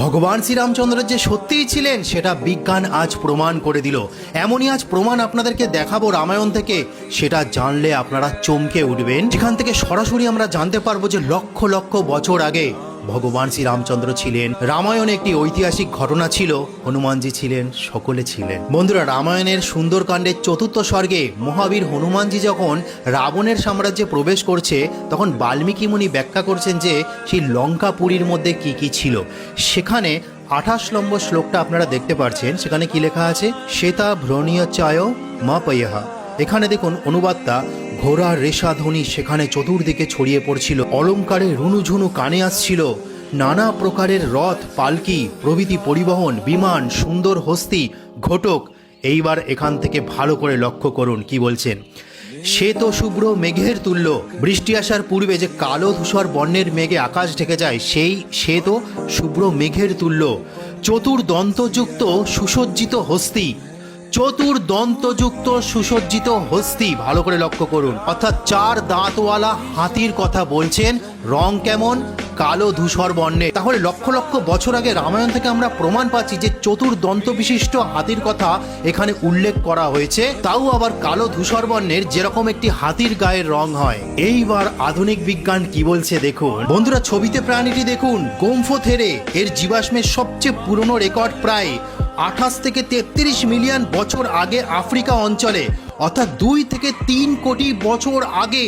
ভগবান শ্রীরামচন্দ্র যে সত্যিই ছিলেন সেটা বিজ্ঞান আজ প্রমাণ করে দিল। এমনই আজ প্রমাণ আপনাদেরকে দেখাবো রামায়ণ থেকে, সেটা জানলে আপনারা চমকে উঠবেন। যেখান থেকে সরাসরি আমরা জানতে পারবো যে লক্ষ লক্ষ বছর আগে ভগবান শ্রীরামচন্দ্র ছিলেন। রামায়ণে একটি ঐতিহাসিক ঘটনা ছিল, হনুমানজি ছিলেন, সকলে ছিলেন। বন্ধুরা, রামায়ণের সুন্দরকাণ্ডের ৪র্থ সর্গে মহাবীর হনুমানজি যখন রাবণের সাম্রাজ্যে প্রবেশ করছে, তখন বাল্মীকি মুনি ব্যাখ্যা করছেন যে সেই লঙ্কাপুরীর মধ্যে কি কি ছিল। সেখানে ২৮ নম্বর শ্লোকটা আপনারা দেখতে পাচ্ছেন। সেখানে কি লেখা আছে? শ্বেতা ভ্রণীয় চায় মা পয়হা। এখানে দেখুন অনুবাদটা, ঘোড়ার রেশাধ্বনি সেখানে চতুর্দিকে ছড়িয়ে পড়ছিল, অলঙ্কারে রুনুঝুনু কানে আসছিল, নানা প্রকারের রথ, পালকি প্রভৃতি পরিবহন, বিমান, সুন্দর হস্তি, ঘটক। এইবার এখান থেকে ভালো করে লক্ষ্য করুন কি বলছেন। শ্বেত শুভ্র মেঘের তুল্য, বৃষ্টি আসার পূর্বে যে কালো ধূসর বর্ণের মেঘে আকাশ ঢেকে যায়, সেই শ্বেত শুভ্র মেঘের তুল্য, চতুর্দন্তযুক্ত সুসজ্জিত হস্তি, চতুর্দন্তযুক্ত সুসজ্জিত হস্তি। ভালো করে লক্ষ্য করুন, অর্থাৎ 4 দাঁতওয়ালা হাতির কথা বলছেন। রং কেমন? কালো ধূসর বর্ণে। তাহলে লক্ষ লক্ষ বছর আগে রামায়ণ থেকে আমরা প্রমাণ পাচ্ছি যে চতুর্দন্ত বিশিষ্ট হাতির কথা এখানে উল্লেখ করা হয়েছে, তাও আবার কালো ধূসর বর্ণের, যেরকম একটি হাতির গায়ের রং হয়। এইবার আধুনিক বিজ্ঞান কি বলছে দেখুন। বন্ধুরা, ছবিতে প্রাণীটি দেখুন, গোমফোথেরে। এর জীবাশ্মের সবচেয়ে পুরনো রেকর্ড প্রায় 28 থেকে 33 মিলিয়ন বছর আগে আফ্রিকা অঞ্চলে, অর্থাৎ 2 থেকে 3 কোটি বছর আগে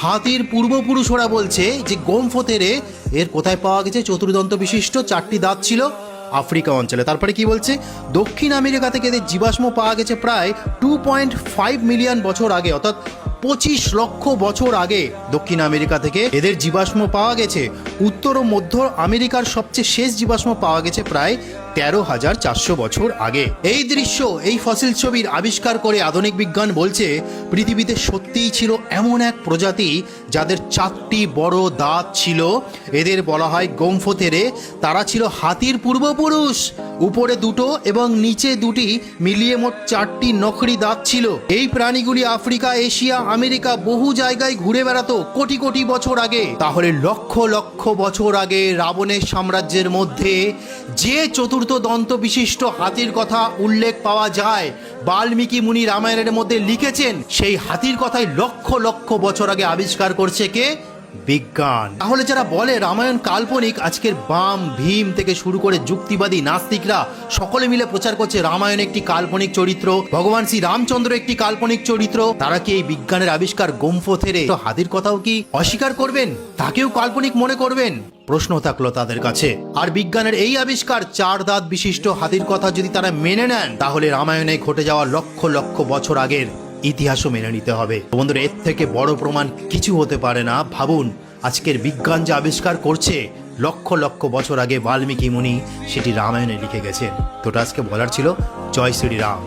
হাতির পূর্বপুরুষরা বলছে যে গোমফোথেরে এর কোথায় পাওয়া গেছে? চতুর্দন্ত বিশিষ্ট 4টি দাঁত ছিল আফ্রিকা অঞ্চলে। তারপরে কি বলছে? দক্ষিণ আমেরিকা থেকে এদের জীবাশ্ম পাওয়া গেছে প্রায় 2.5 মিলিয়ন বছর আগে, অর্থাৎ 25 লক্ষ বছর আগে দক্ষিণ আমেরিকা থেকে এদের জীবাশ্ম পাওয়া গেছে। উত্তর ও মধ্য আমেরিকার সবচেয়ে শেষ জীবাশ্ম পাওয়া গেছে প্রায় 13,400 বছর আগে। এই দৃশ্য, এই ফসিল ছবির আবিষ্কার করে আধুনিক বিজ্ঞান বলছে পৃথিবীতে সত্যিই ছিল এমন এক প্রজাতি যাদের 4টি বড় দাঁত ছিল। এদের বলা হয় গোমফোথেরে। তারা ছিল হাতির পূর্বপুরুষ। উপরে 2টো এবং নিচে 2টি মিলিয়ে মোট 4টি নখরি দাঁত ছিল। এই প্রাণীগুলি আফ্রিকা, এশিয়া, আমেরিকা বহু জায়গায় ঘুরে বেড়াতো কোটি কোটি বছর আগে। তাহলে লক্ষ লক্ষ বছর আগে রাবণের সাম্রাজ্যের মধ্যে যে চতুর্থ দন্ত বিশিষ্ট হাতির কথা উল্লেখ পাওয়া যায়, বাল্মীকি মুনি রামায়ণের মধ্যে লিখেছেন, সেই হাতির কথাই লক্ষ লক্ষ বছর আগে আবিষ্কার করছে কে? বিজ্ঞান। তাহলে যারা বলে রামায়ণ কাল্পনিক, আজকের বাম, ভীম থেকে শুরু করে যুক্তিবাদী নাস্তিকরা সকলে মিলে প্রচার করছে রামায়ণ একটি কাল্পনিক চরিত্র, ভগবান শ্রী রামচন্দ্র একটি কাল্পনিক চরিত্র, তারা কি এই বিজ্ঞানের আবিষ্কার গোমফোথেরে হাতির কথাও কি অস্বীকার করবেন? তাকেও কাল্পনিক মনে করবেন? প্রশ্ন থাকলো তাদের কাছে। আর বিজ্ঞানের এই আবিষ্কার 4 দাঁত বিশিষ্ট হাতির কথা যদি তারা মেনে নেন, তাহলে রামায়ণে ঘটে যাওয়া লক্ষ লক্ষ বছর আগের ইতিহাসও মেনে নিতে হবে। বন্ধুরা, এর থেকে বড় প্রমাণ কিছু হতে পারে না। ভাবুন, আজকের বিজ্ঞান যে আবিষ্কার করছে, লক্ষ লক্ষ বছর আগে বাল্মীকি মুনি সেটি রামায়ণে লিখে গেছেন। তো আজকে বলার ছিল, জয় শ্রীরাম।